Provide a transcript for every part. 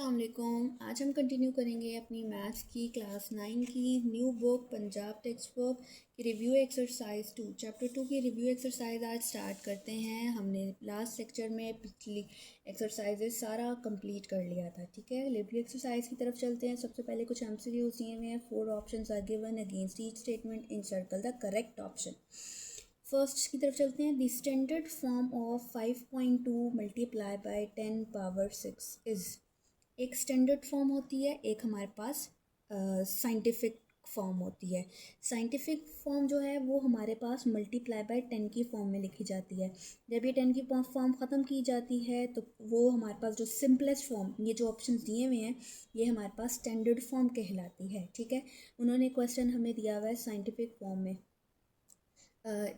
अस्सलामुअलैकुम। आज हम कंटिन्यू करेंगे अपनी मैथ्स की क्लास 9 की new book Punjab text book की रिव्यू एक्सरसाइज 2 चैप्टर 2 की रिव्यू एक्सरसाइज आज स्टार्ट करते हैं। हमने लास्ट लेक्चर में पिछली एक्सरसाइजेज सारा कंप्लीट कर लिया था। ठीक है, रिव्यू एक्सरसाइज की तरफ चलते हैं। सबसे पहले कुछ एमसीक्यूज दिए हुए हैं। 4 options are given, against each statement in circle the correct option. First की तरफ चलते हैं। The standard form of 5.2 multiply by 10 power 6 is. एक स्टैंडर्ड फॉर्म होती है, एक हमारे पास साइंटिफिक फॉर्म होती है। साइंटिफिक फॉर्म जो है वो हमारे पास मल्टीप्लाई बाय 10 की फॉर्म में लिखी जाती है। जब ये 10 की फॉर्म ख़त्म की जाती है तो वो हमारे पास जो सिंपलेस्ट फॉर्म, ये जो ऑप्शन दिए हुए हैं ये हमारे पास स्टैंडर्ड फॉर्म कहलाती है। ठीक है, उन्होंने क्वेश्चन हमें दिया हुआ है साइंटिफिक फॉर्म में,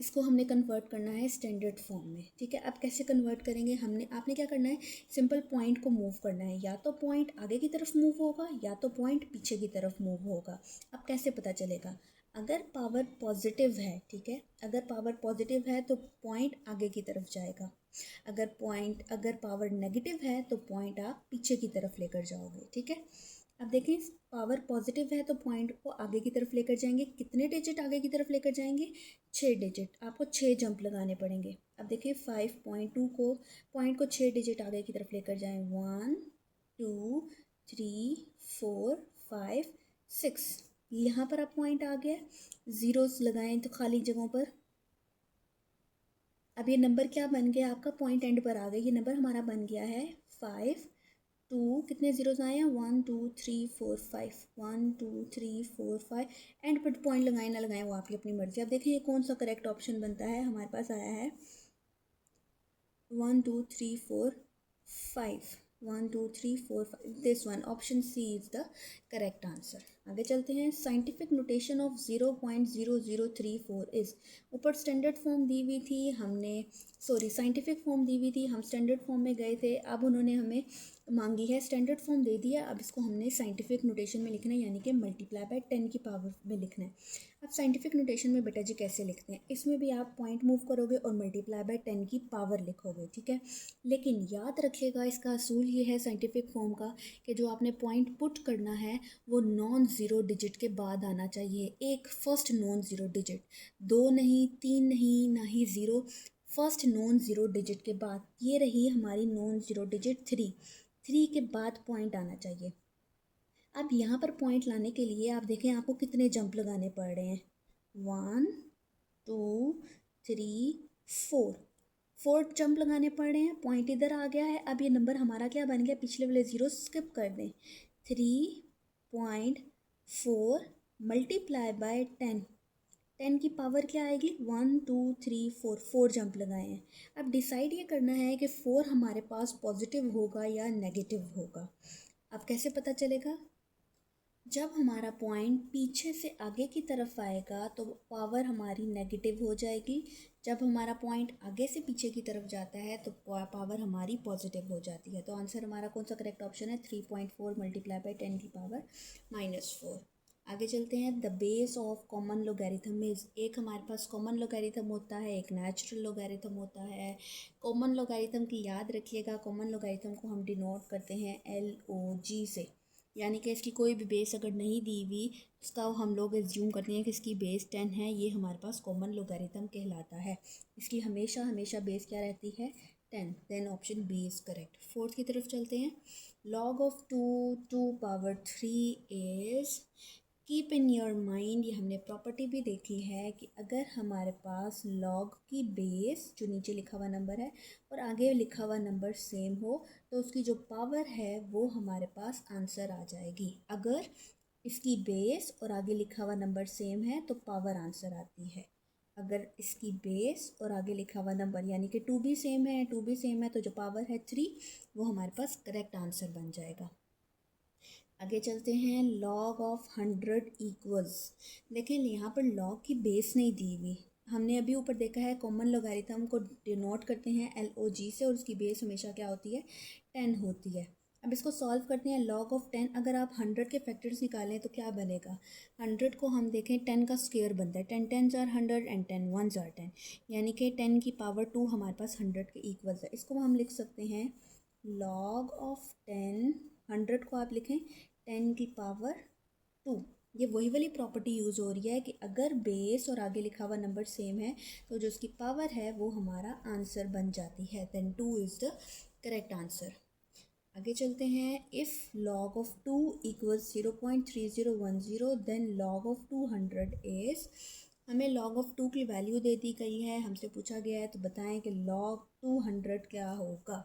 इसको हमने कन्वर्ट करना है स्टैंडर्ड फॉर्म में। ठीक है, अब कैसे कन्वर्ट करेंगे? आपने क्या करना है, सिंपल पॉइंट को मूव करना है। या तो पॉइंट आगे की तरफ मूव होगा या तो पॉइंट पीछे की तरफ मूव होगा। अब कैसे पता चलेगा? अगर पावर पॉजिटिव है, ठीक है, अगर पावर पॉजिटिव है तो पॉइंट आगे की तरफ जाएगा। अगर पावर नेगेटिव है तो पॉइंट आप पीछे की तरफ लेकर जाओगे। ठीक है, अब देखें, पावर पॉजिटिव है तो पॉइंट को आगे की तरफ लेकर जाएंगे। कितने डिजिट आगे की तरफ लेकर जाएंगे? 6 डिजिट। आपको 6 जंप लगाने पड़ेंगे। अब देखिए 5.2 को, पॉइंट को 6 डिजिट आगे की तरफ लेकर जाएं। 1 2 3 4 5 6। यहाँ पर अब पॉइंट आ गया, ज़ीरोस लगाएं तो खाली जगहों पर। अब ये नंबर क्या बन गया? आपका पॉइंट एंड पर आ गया। ये नंबर हमारा बन गया है 5 2, कितने जीरोस आए हैं? 1 2 3 4 5, 1 2 3 4 5। एंड पर पॉइंट लगाएं ना लगाएं वो आपकी अपनी मर्जी। अब देखें ये कौन सा करेक्ट ऑप्शन बनता है। हमारे पास आया है 1 2 3 4 5, 1 2 3 4 5, this one, option C is the correct answer. आगे चलते हैं। Scientific notation of 0.0034 is. ऊपर स्टैंडर्ड फॉर्म दी हुई थी, साइंटिफिक फॉर्म दी हुई थी, हम स्टैंडर्ड फॉर्म में गए थे। अब उन्होंने हमें मांगी है, स्टैंडर्ड फॉर्म दे दिया, अब इसको हमने साइंटिफिक नोटेशन में लिखना है, यानी कि मल्टीप्लाई बाय 10 की पावर में लिखना है। अब साइंटिफिक नोटेशन में बेटा जी कैसे लिखते हैं? इसमें भी आप पॉइंट मूव करोगे और मल्टीप्लाई बाय 10 की पावर लिखोगे। ठीक है, लेकिन याद रखिएगा इसका असूल ये है साइंटिफिक फॉर्म का कि जो आपने पॉइंट पुट करना है वो नॉन ज़ीरो डिजिट के बाद आना चाहिए। एक फर्स्ट नॉन ज़ीरो डिजिट, 2 नहीं, 3 नहीं, ना ही zero, first non zero digit के बाद। ये रही हमारी नॉन ज़ीरो डिजिट 3 के बाद पॉइंट आना चाहिए। अब यहाँ पर पॉइंट लाने के लिए आप देखें आपको कितने जंप लगाने पड़ रहे हैं। 1 2 3 4 जंप लगाने पड़ रहे हैं। पॉइंट इधर आ गया है। अब ये नंबर हमारा क्या बन गया? पिछले वाले ज़ीरो स्किप कर दें। 3.4 मल्टीप्लाई बाय 10 की पावर क्या आएगी? 1 2 3 4 जंप लगाए हैं। अब डिसाइड ये करना है कि 4 हमारे पास पॉजिटिव होगा या नेगेटिव होगा। अब कैसे पता चलेगा? जब हमारा पॉइंट पीछे से आगे की तरफ आएगा तो पावर हमारी नेगेटिव हो जाएगी। जब हमारा पॉइंट आगे से पीछे की तरफ जाता है तो पावर हमारी पॉजिटिव हो जाती है। तो आंसर हमारा कौन सा करेक्ट ऑप्शन है? 3.4 मल्टीप्लाई बाय 10 की पावर -4। आगे चलते हैं। The base of common logarithm is. एक हमारे पास कॉमन लोगैरिथम होता है, एक नेचुरल लोगैरिथम होता है। कॉमन लोगैरिथम की याद रखिएगा, कॉमन लोगैरिथम को हम डिनोट करते हैं LOG से, यानी कि इसकी कोई भी बेस अगर नहीं दी हुई इसका हम लोग एज्यूम करते हैं कि इसकी बेस 10 है। ये हमारे पास कॉमन लोगैरिथम कहलाता है। इसकी हमेशा हमेशा बेस क्या रहती है? 10। Then option B is correct. Fourth की तरफ चलते हैं। Log of 2 power 3 is. Keep in your mind, ये हमने प्रॉपर्टी भी देखी है कि अगर हमारे पास लॉग की बेस जो नीचे लिखा हुआ नंबर है और आगे लिखा हुआ नंबर सेम हो तो उसकी जो पावर है वो हमारे पास आंसर आ जाएगी। अगर इसकी बेस और आगे लिखा हुआ नंबर सेम है तो पावर आंसर आती है। अगर इसकी बेस और आगे लिखा हुआ नंबर यानी कि 2 भी सेम है तो जो पावर है 3 वो हमारे पास करेक्ट आंसर बन जाएगा। आगे चलते हैं। Log of 100 equals. देखें यहाँ पर लॉग की बेस नहीं दी हुई। हमने अभी ऊपर देखा है कॉमन लोगैरिथम को डिनोट करते हैं LOG से और उसकी बेस हमेशा क्या होती है? 10 होती है। अब इसको सॉल्व करते हैं। लॉग ऑफ 10, अगर आप 100 के फैक्टर्स निकालें तो क्या बनेगा? 100 को हम देखें 10 का स्क्वायर बनता है। 10 10s are 100 and 10 1s are 10, यानी कि 10 की पावर 2 हमारे पास 100 के इक्वल्स है। इसको हम लिख सकते हैं लॉग ऑफ 10 100 को आप लिखें 10 की पावर 2। ये वही वाली प्रॉपर्टी यूज़ हो रही है कि अगर बेस और आगे लिखा हुआ नंबर सेम है तो जो उसकी पावर है वो हमारा आंसर बन जाती है। Then 2 is the correct answer. आगे चलते हैं। If log of 2 equals 0.3010 then log of 200 is, हमें log of 2 की वैल्यू दे दी गई है, हमसे पूछा गया है तो बताएं कि log 200 क्या होगा।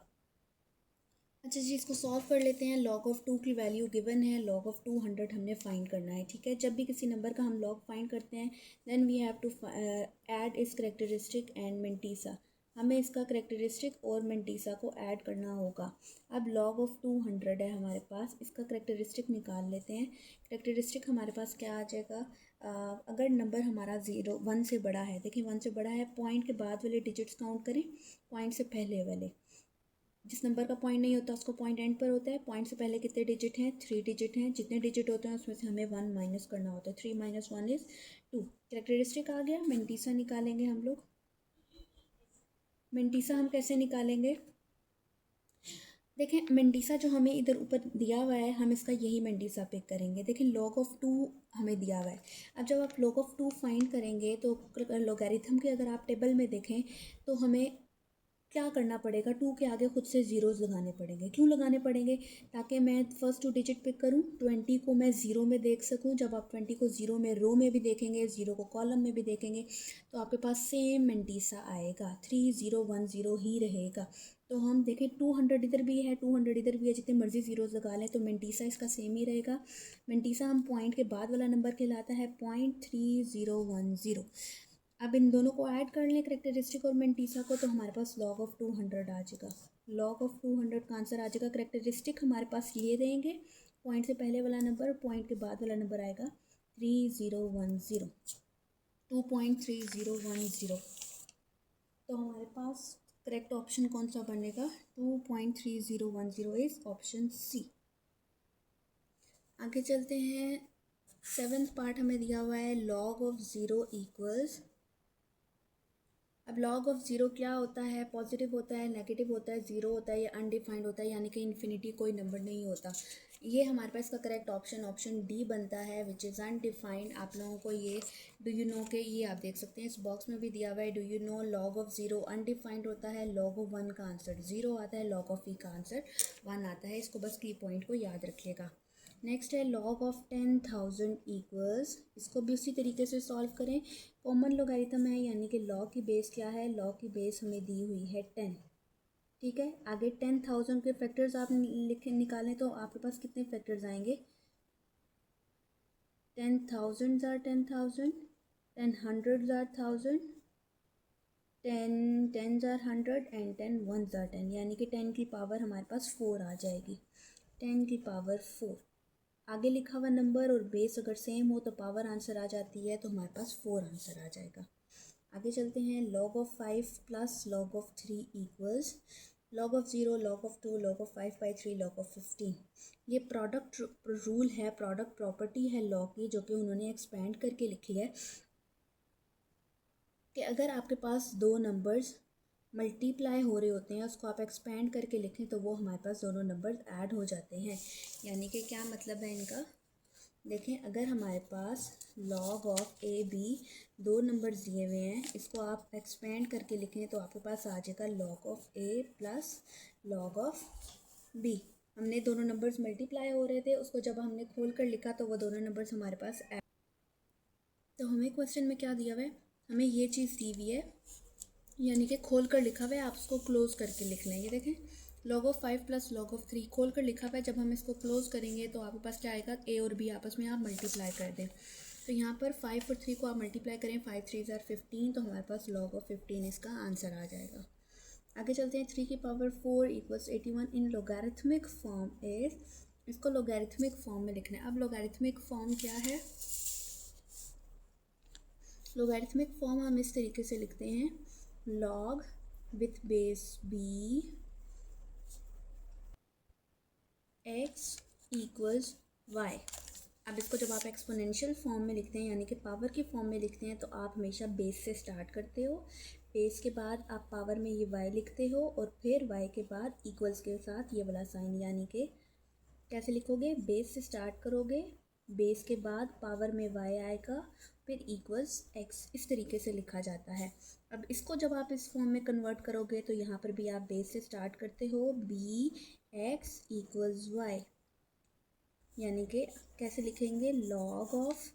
अच्छा जी, इसको सॉल्व कर लेते हैं। log of 2 की वैल्यू गिवन है, log of 200 हमने फाइंड करना है। ठीक है, जब भी किसी नंबर का हम log फाइंड करते हैं then we have to add इस करेक्टरिस्टिक एंड मेंटीसा। हमें इसका करेक्टरिस्टिक और मेंटीसा को ऐड करना होगा। अब log of 200 है हमारे पास, इसका करेक्टरिस्टिक निकाल लेते हैं। करेक्टरिस्टिक हमारे पास क्या आ जाएगा, अगर नंबर हमारा 1 से बड़ा है, देखिए 1 से बड़ा है, पॉइंट के बाद वाले डिजिट्स काउंट करें, पॉइंट से पहले वाले। जिस नंबर का पॉइंट नहीं होता उसको पॉइंट एंड पर होता है। पॉइंट से पहले कितने डिजिट हैं, 3 डिजिट हैं। जितने डिजिट होते हैं उसमें से हमें 1 माइनस करना होता है। 3 - 1 इज़ 2। कैरेक्टरिस्टिक आ गया। मेंटीसा निकालेंगे हम लोग। मेंटीसा हम कैसे निकालेंगे, देखें मेंटीसा जो हमें इधर ऊपर दिया हुआ है, हम इसका यही मेंटीसा पिक करेंगे। देखें log of 2 हमें दिया हुआ है। अब जब आप log of 2 फाइंड करेंगे तो लॉगरिथम के अगर आप टेबल में देखें तो हमें क्या करना पड़ेगा, 2 के आगे खुद से ज़ीरोज़ लगाने पड़ेंगे। क्यों लगाने पड़ेंगे, ताकि मैं फर्स्ट 2 डिजिट पिक करूं, 20 को मैं ज़ीरो में देख सकूं। जब आप 20 को ज़ीरो में रो में भी देखेंगे, ज़ीरो को कॉलम में भी देखेंगे तो आपके पास सेम मेंटीसा आएगा, 3010 ही रहेगा। तो हम देखें 200 इधर भी है, 200 इधर भी है, जितने मर्जी ज़ीरोज़ लगा लें तो मेंटीसा इसका सेम ही रहेगा। मेंटीसा हम पॉइंट के बाद वाला नंबर कहलाता है 0.3010। अब इन दोनों को ऐड कर लें, करेक्टरिस्टिक और मेंटीसा को, तो हमारे पास log of 200 आ जाएगा। log of 200 का आंसर आ जाएगा। करेक्टरिस्टिक हमारे पास ये देंगे, पॉइंट से पहले वाला नंबर, पॉइंट के बाद वाला नंबर आएगा 3010, 2.3010। तो हमारे पास करेक्ट ऑप्शन कौन सा बनेगा, 2.3010 इज़ ऑप्शन सी। आगे चलते हैं। 7th पार्ट हमें दिया हुआ है, log of 0 इक्वल्स। अब log of 0 क्या होता है, पॉजिटिव होता है, नेगेटिव होता है, ज़ीरो होता है या अनडिफाइंड होता है, यानी कि इन्फिनिटी कोई नंबर नहीं होता। ये हमारे पास का करेक्ट ऑप्शन ऑप्शन डी बनता है, विच इज़ अनडिफाइंड। आप लोगों को ये डू यू नो के ये आप देख सकते हैं, इस बॉक्स में भी दिया हुआ है। Do you know log of 0 undefined होता है, log of 1 का आंसर 0 आता है, log of e का आंसर 1 आता है। इसको बस की पॉइंट को याद रखिएगा। नेक्स्ट है log of 10,000 इक्वल्स। इसको भी उसी तरीके से सॉल्व करें। कॉमन लोगारिथम है, यानी कि log की बेस क्या है, log की बेस हमें दी हुई है 10। ठीक है, आगे 10,000 के फैक्टर्स आप निकालें तो आपके पास कितने फैक्टर्स आएंगे, 10,000 are 10,000, 10 hundreds are 1000, 10 tens are 100 and 10 ones are 10, यानी कि 10 की पावर हमारे पास 4 आ जाएगी। 10 की पावर 4, आगे लिखा हुआ नंबर और बेस अगर सेम हो तो पावर आंसर आ जाती है, तो हमारे पास 4 आंसर आ जाएगा। आगे चलते हैं। log of 5 plus log of 3 equals log of 0, log of 2, log of 5/3, log of 15। ये प्रोडक्ट रूल है, प्रोडक्ट प्रॉपर्टी है log की, जो कि उन्होंने एक्सपेंड करके लिखी है कि अगर आपके पास दो नंबर्स मल्टीप्लाई हो रहे होते हैं, उसको आप एक्सपेंड करके लिखें तो वो हमारे पास दोनों नंबर्स ऐड हो जाते हैं। यानी कि क्या मतलब है इनका, देखें अगर हमारे पास log ऑफ ए बी दो नंबर्स दिए हुए हैं, इसको आप एक्सपेंड करके लिखें तो आपके पास आ जाएगा log of A plus log of B. हमने दोनों नंबर्स मल्टीप्लाई हो रहे थे, उसको जब हमने खोल कर लिखा तो वो दोनों नंबर्स हमारे पास तो हमें क्वेश्चन में क्या दिया हुआ है, हमें ये चीज़ दी हुई है, यानी कि खोल कर लिखा हुआ है, आप उसको क्लोज करके लिख लेंगे। देखें log of 5 plus log of 3 खोल कर लिखा हुआ है, जब हम इसको क्लोज करेंगे तो आपके पास क्या आएगा, ए और बी आपस में आप मल्टीप्लाई कर दें। तो यहाँ पर 5 और 3 को आप मल्टीप्लाई करें, 5 3 ज़ार 15, तो हमारे पास log ऑफ 15 इसका आंसर आ जाएगा। आगे चलते हैं। 3 की power 4 equals 81 in logarithmic form is, इसको लोगारिथमिक फॉर्म में लिखना है। अब लोगारिथमिक फॉर्म क्या है, लोगारिथमिक फॉर्म हम इस तरीके से लिखते हैं, log with base b x equals y। अब इसको जब आप एक्सपोनेंशियल फॉर्म में लिखते हैं, यानी कि पावर की फॉर्म में लिखते हैं, तो आप हमेशा बेस से स्टार्ट करते हो, बेस के बाद आप पावर में ये y लिखते हो और फिर y के बाद इक्वल्स के साथ ये वाला साइन, यानी कि कैसे लिखोगे, बेस से स्टार्ट करोगे, बेस के बाद पावर में y आएगा, फिर इक्वल्स x, इस तरीके से लिखा जाता है। अब इसको जब आप इस फॉर्म में कन्वर्ट करोगे तो यहाँ पर भी आप बेस से स्टार्ट करते हो, bx इक्वल्स y, यानी कि कैसे लिखेंगे, log ऑफ,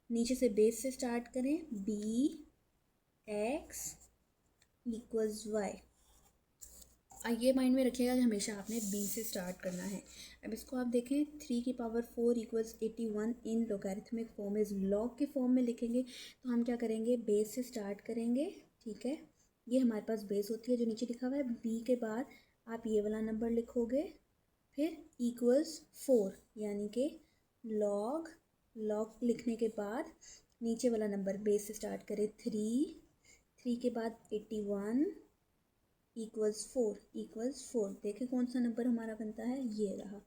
नीचे से बेस से स्टार्ट करें, bx इक्वल्स y। ये माइंड में रखिएगा कि हमेशा आपने b से स्टार्ट करना है। अब इसको आप देखें, 3 की power 4 equals 81 in logarithmic form is log के फॉर्म में लिखेंगे तो हम क्या करेंगे, बेस से स्टार्ट करेंगे, ठीक है। ये हमारे पास बेस होती है जो नीचे लिखा हुआ है, b के बाद आप ये वाला नंबर लिखोगे, फिर इक्वल्स 4, यानी कि लॉग लिखने के बाद नीचे वाला नंबर बेस से स्टार्ट करें, 3 के बाद 81 इक्वल्स 4, देखें कौन सा नंबर हमारा बनता है, ये रहा,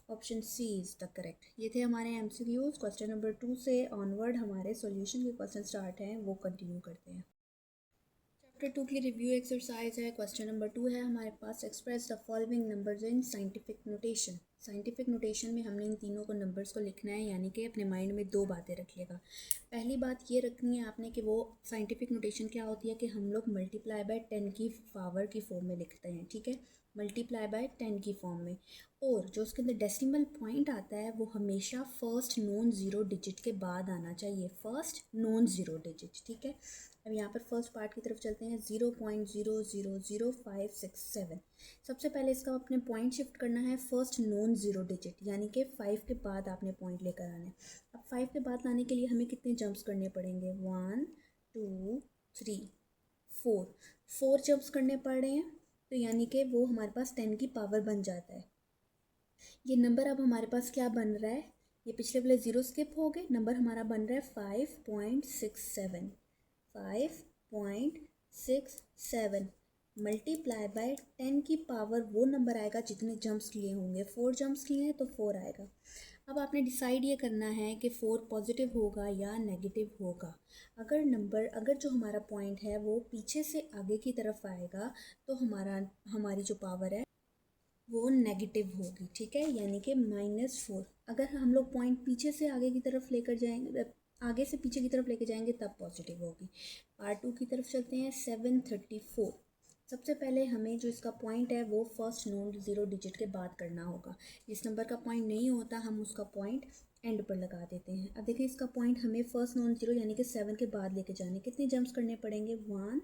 option C is the correct. ये थे हमारे MCQs। क्वेश्चन नंबर 2 से ऑनवर्ड हमारे सॉल्यूशन के क्वेश्चन स्टार्ट हैं, वो कंटिन्यू करते हैं। चैप्टर 2 की रिव्यू एक्सरसाइज है। क्वेश्चन नंबर 2 है हमारे पास, express the following numbers in scientific notation. Scientific notation में हमने इन तीनों को नंबर्स को लिखना है, यानी कि अपने माइंड में दो बातें रखिएगा। पहली बात ये रखनी है आपने कि वो साइंटिफिक नोटेशन क्या होती है कि हम लोग मल्टीप्लाई बाय 10 की पावर की फॉर्म में लिखते हैं, ठीक है, मल्टीप्लाई बाय 10 की फॉर्म में। और जो उसके अंदर डेसिमल पॉइंट आता है वो हमेशा फर्स्ट नॉन ज़ीरो डिजिट के बाद आना चाहिए, फर्स्ट नॉन ज़ीरो डिजिट, ठीक है। अब यहाँ पर फर्स्ट पार्ट की तरफ चलते हैं, 0.000567। सबसे पहले इसका आपने पॉइंट शिफ्ट करना है फर्स्ट नॉन ज़ीरो डिजिट, यानी कि 5 के बाद आपने पॉइंट लेकर आना है। अब 5 के बाद लाने के लिए हमें कितने जंप्स करने पड़ेंगे, 1 2 3 4 जंप्स करने पड़ रहे हैं, तो यानी कि वो हमारे पास 10 की पावर बन जाता है। ये नंबर अब हमारे पास क्या बन रहा है, ये पिछले वाले ज़ीरो स्किप हो गए, नंबर हमारा बन रहा है 5.67 मल्टीप्लाई बाय 10 की पावर वो नंबर आएगा जितने जंप्स किए होंगे, 4 जंप्स किए हैं तो 4 आएगा। अब आपने डिसाइड ये करना है कि 4 पॉजिटिव होगा या नेगेटिव होगा। अगर जो हमारा पॉइंट है वो पीछे से आगे की तरफ आएगा तो हमारी जो पावर है वो नेगेटिव होगी, ठीक है, यानी कि -4। अगर हम लोग पॉइंट पीछे से आगे की तरफ लेकर जाएंगे, आगे से पीछे की तरफ लेकर जाएंगे तब पॉजिटिव होगी। पार्ट 2 की तरफ चलते हैं, 734। सबसे पहले हमें जो इसका पॉइंट है वो फर्स्ट नॉन ज़ीरो डिजिट के बाद करना होगा। जिस नंबर का पॉइंट नहीं होता हम उसका पॉइंट एंड पर लगा देते हैं। अब देखिए इसका पॉइंट हमें फर्स्ट नॉन ज़ीरो यानी कि 7 के बाद लेके जाने, कितने जंप्स करने पड़ेंगे, 1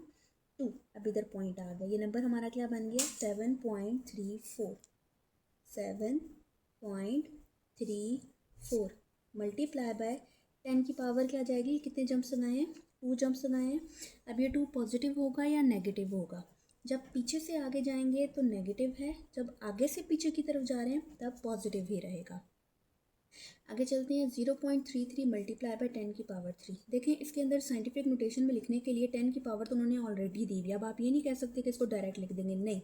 2। अब इधर पॉइंट आ गया, ये नंबर हमारा क्या बन गया, 7.34 मल्टीप्लाई बाय 10 की पावर क्या जाएगी, कितने जंप्स लगाए हैं, 2 जंप्स लगाए हैं। अब ये 2 पॉजिटिव होगा या नेगेटिव होगा, जब पीछे से आगे जाएंगे तो नेगेटिव है, जब आगे से पीछे की तरफ जा रहे हैं तब पॉजिटिव ही रहेगा। आगे चलते हैं, 0.33 मल्टीप्लाई बाय 10 की पावर 3। देखें इसके अंदर साइंटिफिक नोटेशन में लिखने के लिए 10 की पावर तो उन्होंने ऑलरेडी दी हुई। अब आप ये नहीं कह सकते कि इसको डायरेक्ट लिख देंगे, नहीं,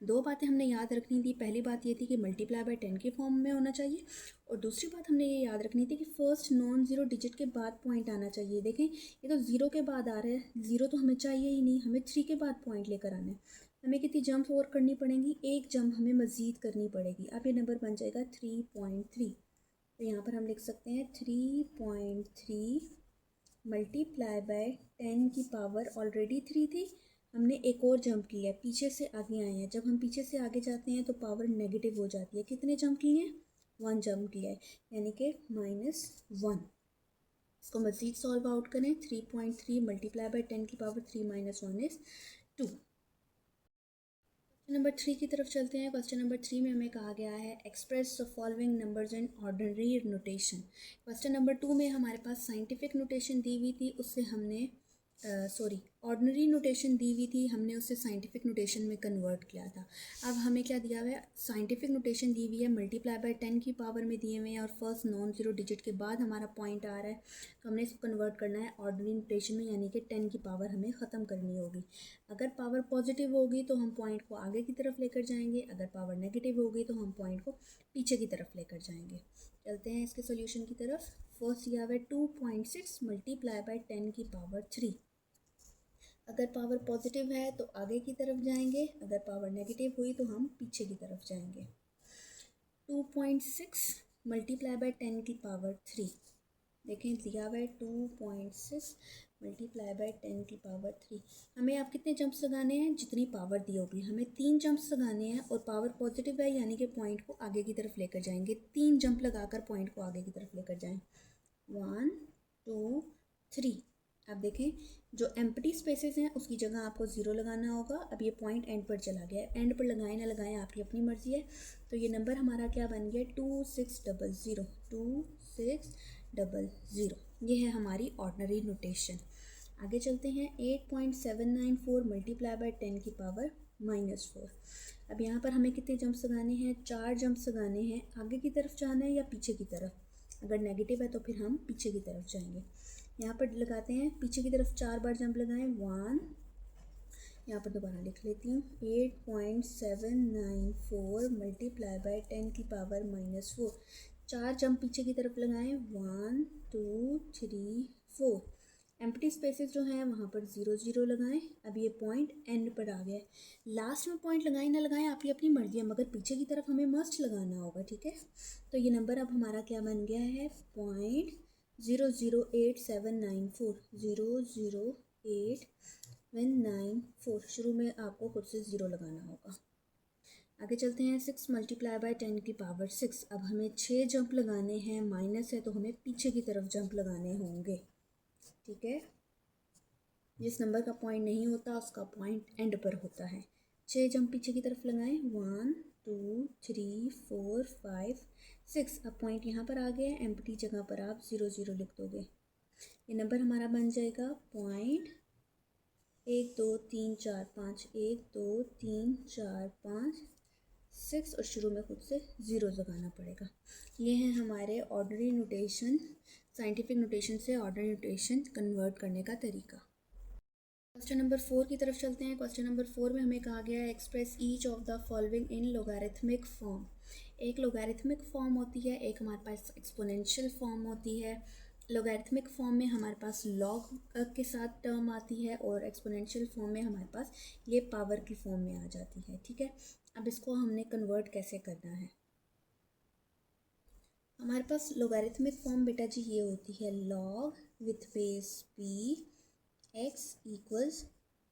दो बातें हमने याद रखनी थी। पहली बात ये थी कि मल्टीप्लाई बाय 10 के फॉर्म में होना चाहिए, और दूसरी बात हमने ये याद रखनी थी कि फर्स्ट नॉन ज़ीरो डिजिट के बाद पॉइंट आना चाहिए। देखें ये तो 0 के बाद आ रहा है, 0 तो हमें चाहिए ही नहीं, हमें 3 के बाद पॉइंट लेकर आना है। हमें कितनी जंप और करनी पड़ेंगी, एक जंप हमें मज़ीद करनी पड़ेगी। अब ये नंबर बन जाएगा 3.3। तो यहाँ पर हम लिख सकते हैं 3.3 मल्टीप्लाई बाय 10 की पावर ऑलरेडी 3 थी, हमने एक और जंप किया है, पीछे से आगे आए हैं। जब हम पीछे से आगे जाते हैं तो पावर नेगेटिव हो जाती है। कितने जंप किए हैं, 1 जंप किया है, यानी कि -1। इसको मज़ीद सॉल्व आउट करें, 3.3 मल्टीप्लाई बाय 10 की पावर 3 - 1 इज़ 2। नंबर 3 की तरफ चलते हैं। क्वेश्चन नंबर 3 में हमें कहा गया है, express the following numbers in ordinary notation. Question number 2 में हमारे पास साइंटिफिक नोटेशन दी हुई थी, उससे हमने ऑर्डिनरी नोटेशन दी हुई थी, हमने उसे साइंटिफिक नोटेशन में कन्वर्ट किया था। अब हमें क्या दिया हुआ है, साइंटिफिक नोटेशन दी हुई है मल्टीप्लाई बाय 10 की पावर में दिए हुए हैं, और फर्स्ट नॉन ज़ीरो डिजिट के बाद हमारा पॉइंट आ रहा है, तो हमने इसको कन्वर्ट करना है ऑर्डिनरी नोटेशन में, यानी कि 10 की पावर हमें ख़त्म करनी होगी। अगर पावर पॉजिटिव होगी तो हम पॉइंट को आगे की तरफ लेकर जाएंगे, अगर पावर नेगेटिव होगी तो हम पॉइंट को पीछे की तरफ लेकर जाएंगे। चलते हैं इसके सॉल्यूशन की तरफ। फर्स्ट दिया हुआ है 2.6 मल्टीप्लाई बाय 10 की पावर 3। अगर पावर पॉजिटिव है तो आगे की तरफ जाएंगे, अगर पावर नेगेटिव हुई तो हम पीछे की तरफ जाएंगे। 2.6 मल्टीप्लाई बाय 10 की पावर 3। देखें दिया हुआ है 2.6 मल्टीप्लाई बाय 10 की पावर 3। हमें आप कितने जंप्स लगाने हैं, जितनी पावर दी होगी। हमें 3 जंप्स लगाने हैं और पावर पॉजिटिव है यानी कि पॉइंट को आगे की तरफ लेकर जाएंगे। 3 जंप लगाकर पॉइंट को आगे की तरफ लेकर जाएं। 1 2 3। अब देखें जो एम्प्टी स्पेसेस हैं उसकी जगह आपको 0 लगाना होगा। अब ये पॉइंट एंड पर चला गया है, एंड पर लगाएं ना लगाएं आपकी अपनी मर्जी है। तो ये नंबर हमारा क्या बन गया, 2600 2600। ये है हमारी ऑर्डिनरी नोटेशन। आगे चलते हैं। 8.794 मल्टीप्लाई बाय 10 की पावर -4। अब यहाँ पर हमें कितने जंप्स लगाने हैं, 4 जंप्स लगाने हैं। आगे की तरफ जाना है या पीछे की तरफ, अगर नेगेटिव है तो फिर हम पीछे की तरफ जाएंगे। यहाँ पर लगाते हैं पीछे की तरफ 4 बार जंप लगाएं। 1, यहाँ पर दोबारा लिख लेती हूँ, 8.794 मल्टीप्लाई बाय 10 की पावर -4। 4 जंप पीछे की तरफ लगाएं। 1 2 3 4। एम्प्टी स्पेसेस जो हैं वहाँ पर 0 0 लगाएं। अब ये पॉइंट एंड पर आ गया है। लास्ट में पॉइंट लगाएं ना लगाएं आपकी अपनी मर्जी है, मगर पीछे की तरफ हमें मस्ट लगाना होगा, ठीक है। तो ये नंबर अब हमारा क्या बन गया है, 0.008794 008 शुरू में आपको खुद से 0 लगाना होगा। आगे चलते हैं। 6 मल्टीप्लाई बाय 10 की पावर 6। अब हमें 6 जंप लगाने हैं, माइनस है तो हमें पीछे की तरफ जंप लगाने होंगे, ठीक है। जिस नंबर का पॉइंट नहीं होता उसका पॉइंट एंड पर होता है। 6 जंप पीछे की तरफ लगाएं। 1 2 3 4 5 6। अब पॉइंट यहाँ पर आ गया है, एम्प्टी जगह पर आप 0 0 लिख दोगे। ये नंबर हमारा बन जाएगा पॉइंट 1 2 3 4 5 1 2 3 4 5 6 और शुरू में खुद से 0 लगाना पड़ेगा। ये है हमारे ऑर्डिनरी नोटेशन, साइंटिफिक नोटेशन से ऑर्डिनरी नोटेशन कन्वर्ट करने का तरीका। क्वेश्चन नंबर 4 की तरफ चलते हैं। क्वेश्चन नंबर 4 में हमें कहा गया है express each of the following in logarithmic form. एक लोगारिथमिक फॉर्म होती है, एक हमारे पास एक्सपोनेंशियल फॉर्म होती है। लोगारिथमिक फॉर्म में हमारे पास लॉग के साथ टर्म आती है और एक्सपोनेंशियल फॉर्म में हमारे पास ये पावर की फॉर्म में आ जाती है, ठीक है। अब इसको हमने कन्वर्ट कैसे करना है। हमारे पास लोगारिथमिक फॉर्म बेटा जी ये होती है, log with base p x equals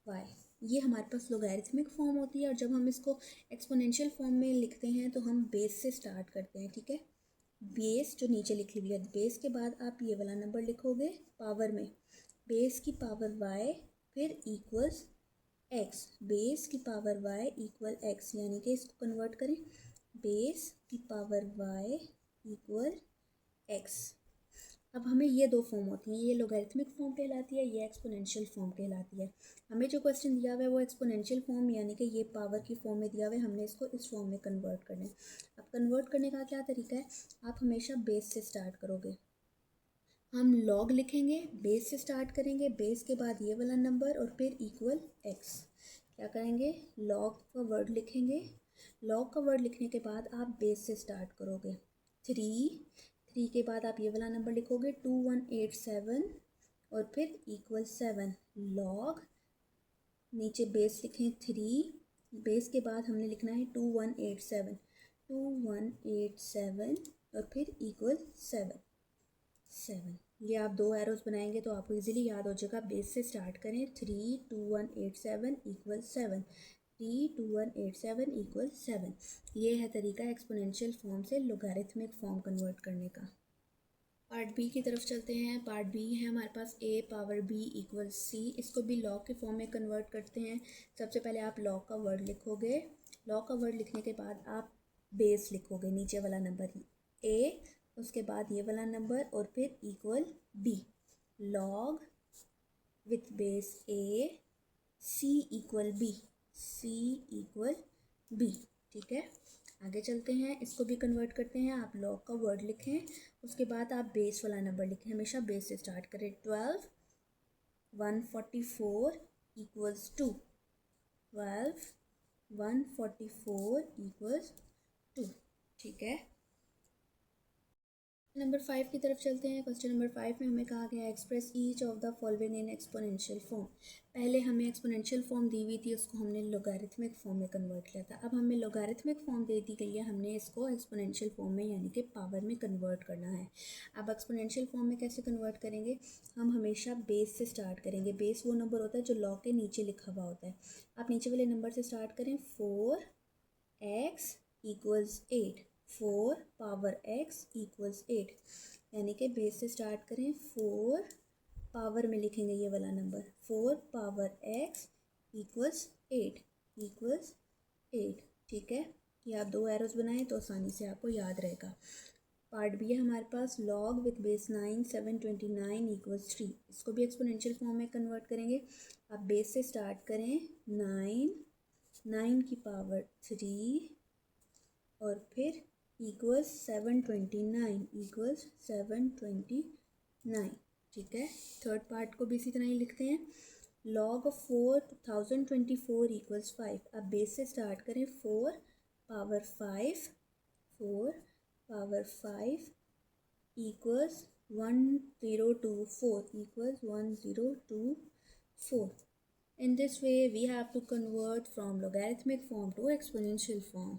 y। ये हमारे पास लोगारिथमिक फॉर्म होती है। और जब हम इसको एक्सपोनेंशियल फॉर्म में लिखते हैं तो हम बेस से स्टार्ट करते हैं, ठीक है। बेस जो नीचे लिखी हुई है, बेस के बाद आप ये वाला नंबर लिखोगे पावर में, बेस की पावर y फिर इक्वल्स x, बेस की पावर y इक्वल x, यानी कि इसको कन्वर्ट करें, बेस की पावर y इक्वल x। अब हमें ये दो फॉर्म होती हैं, ये लोगैरिथमिक फॉर्म कहलाती है, ये एक्सपोनेंशियल फॉर्म कहलाती है। हमें जो क्वेश्चन दिया हुआ है वो एक्सपोनेंशियल फॉर्म यानी कि ये पावर की फॉर्म में दिया हुआ है, हमने इसको इस फॉर्म में कन्वर्ट करना है। अब कन्वर्ट करने का क्या तरीका है, आप हमेशा बेस से स्टार्ट करोगे। हम लॉग लिखेंगे, बेस से स्टार्ट करेंगे, बेस के बाद ये वाला नंबर और फिर इक्वल एक्स। क्या करेंगे, लॉग का वर्ड लिखेंगे, लॉग का वर्ड लिखने के बाद आप बेस से स्टार्ट करोगे। 3 के बाद आप ये वाला नंबर लिखोगे 2187 और फिर इक्वल 7। लॉग नीचे बेस लिखें 3, बेस के बाद हमने लिखना है 2187 और फिर इक्वल 7। ये आप दो एरोज बनाएंगे तो आपको इजीली याद हो जाएगा। बेस से स्टार्ट करें, 32187 इक्वल 7, 32187 इक्वल 7। ये है तरीका एक्सपोनेंशियल फॉर्म से लोगारिथमिक फॉर्म कन्वर्ट करने का। पार्ट बी की तरफ चलते हैं। पार्ट बी है हमारे पास a power b equal c। इसको भी लॉग के फॉर्म में कन्वर्ट करते हैं। सबसे पहले आप लॉग का वर्ड लिखोगे, लॉग का वर्ड लिखने के बाद आप बेस लिखोगे, नीचे वाला नंबर a, उसके बाद ये वाला नंबर और फिर equal b। Log with base a c equal b, c equal b, ठीक है। आगे चलते हैं, इसको भी कन्वर्ट करते हैं। आप लॉग का वर्ड लिखें, उसके बाद आप बेस वाला नंबर लिखें, हमेशा बेस से स्टार्ट करें। 12 144 इक्वल्स 2, 12 144 इक्वल्स 2, ठीक है। नंबर 5 की तरफ चलते हैं। क्वेश्चन नंबर 5 में हमें कहा गया express each of the following in exponential form. पहले हमें एक्सपोनेंशियल फॉर्म दी हुई थी, उसको हमने लोगारिथमिक फॉर्म में कन्वर्ट किया था। अब हमें लोगारिथमिक फॉर्म दे दी गई है, हमने इसको एक्सपोनेंशियल फॉर्म में यानी कि पावर में कन्वर्ट करना है। अब एक्सपोनेंशियल फॉर्म में कैसे कन्वर्ट करेंगे? हम हमेशा बेस से स्टार्ट करेंगे। बेस वो नंबर होता है जो लॉग के नीचे लिखा हुआ होता है। आप नीचे वाले नंबर से स्टार्ट करें। 4x equals 8, 4 power x equals 8, यानी कि बेस से स्टार्ट करें। 4 पावर में लिखेंगे ये वाला number, 4 power x equals 8 equals 8। ठीक है, ये आप 2 एरोज बनाएं तो आसानी से आपको याद रहेगा। पार्ट बी है हमारे पास, लॉग विथ बेस 9 729 इक्वल्स 3। इसको भी एक्सपोनेंशियल फॉर्म में कन्वर्ट करेंगे। आप बेस से स्टार्ट करें, 9 की पावर 3 और फिर इक्वल्स 729 इक्वल्स 729। ठीक है, थर्ड पार्ट को भी इसी तरह ही लिखते हैं। Log of 4024 equals 5। अब बेस से स्टार्ट करें, 4 power 5, 4 power 5 equals 1024 equals 1024. In this way, we have to convert from logarithmic form to exponential form.